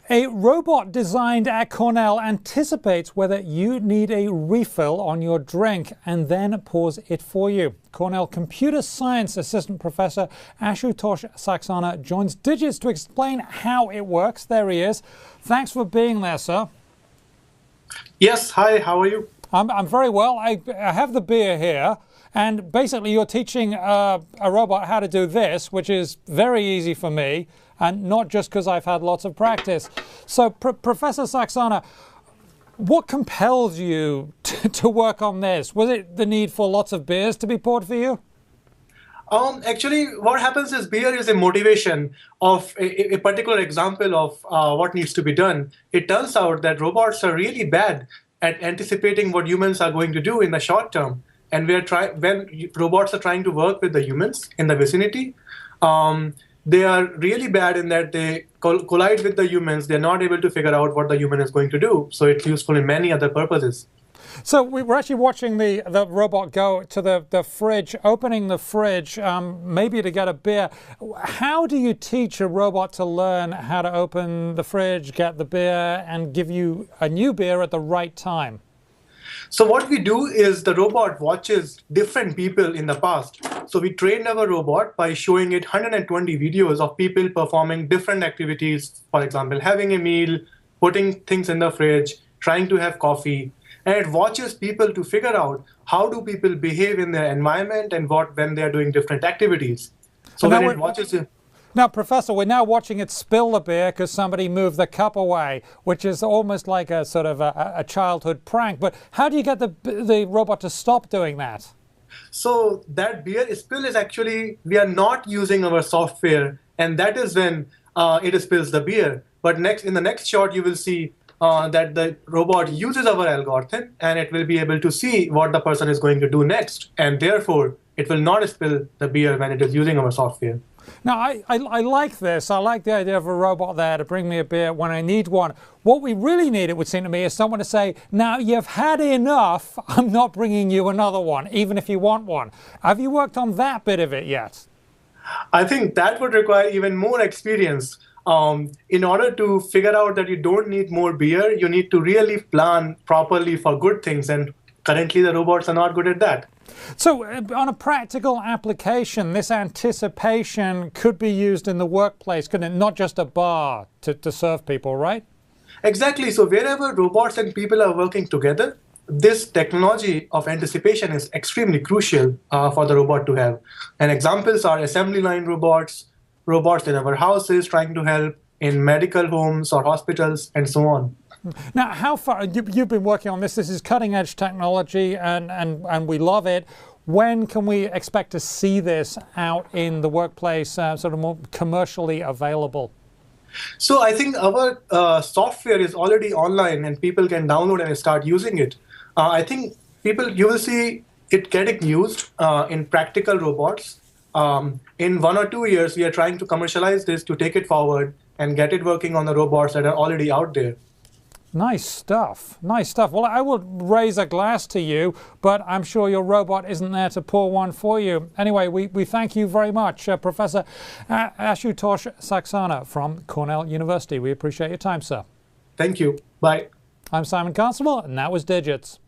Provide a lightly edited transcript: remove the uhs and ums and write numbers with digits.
A robot designed at Cornell anticipates whether you need a refill on your drink and then pours it for you. Cornell computer science assistant professor Ashutosh Saxena joins Digits to explain how it works. There he is. Thanks for being there, sir. Yes, hi, how are you? I'm very well. I have the beer here, and basically you're teaching a robot how to do this, which is very easy for me, and not just because I've had lots of practice. So, Professor Saxena, what compelled you to work on this? Was it the need for lots of beers to be poured for you? Actually, what happens is beer is a motivation of a particular example of what needs to be done. It turns out that robots are really bad at anticipating what humans are going to do in the short term. And when robots are trying to work with the humans in the vicinity, they are really bad in that they collide with the humans. They're not able to figure out what the human is going to do. So it's useful in many other purposes. So we were actually watching the robot go to the fridge, opening the fridge, maybe to get a beer. How do you teach a robot to learn how to open the fridge, get the beer, and give you a new beer at the right time? So what we do is the robot watches different people in the past. So we trained our robot by showing it 120 videos of people performing different activities, for example, having a meal, putting things in the fridge, trying to have coffee. And it watches people to figure out how do people behave in their environment and when they are doing different activities. So when it watches it. Now, Professor, we're now watching it spill the beer because somebody moved the cup away, which is almost like a sort of a childhood prank. But how do you get the robot to stop doing that? So that beer spill is actually, we are not using our software, and that is when it spills the beer. But in the next shot, you will see that the robot uses our algorithm, and it will be able to see what the person is going to do next. And therefore, it will not spill the beer when it is using our software. Now, I like this. I like the idea of a robot there to bring me a beer when I need one. What we really need, it would seem to me, is someone to say, now you've had enough, I'm not bringing you another one, even if you want one. Have you worked on that bit of it yet? I think that would require even more experience. In order to figure out that you don't need more beer, you need to really plan properly for good things. And currently, the robots are not good at that. So on a practical application, this anticipation could be used in the workplace, couldn't it? Not just a bar to serve people, right? Exactly. So wherever robots and people are working together, this technology of anticipation is extremely crucial for the robot to have. And examples are assembly line robots, robots in our houses trying to help, in medical homes or hospitals, and so on. Now, how far, you've been working on this, this is cutting edge technology and we love it. When can we expect to see this out in the workplace, sort of more commercially available? So I think our software is already online and people can download and start using it. I think you will see it getting used in practical robots. In 1 or 2 years, we are trying to commercialize this to take it forward and get it working on the robots that are already out there. Nice stuff. Nice stuff. Well, I will raise a glass to you, but I'm sure your robot isn't there to pour one for you. Anyway, we thank you very much, Professor Ashutosh Saxena from Cornell University. We appreciate your time, sir. Thank you. Bye. I'm Simon Constable, and that was Digits.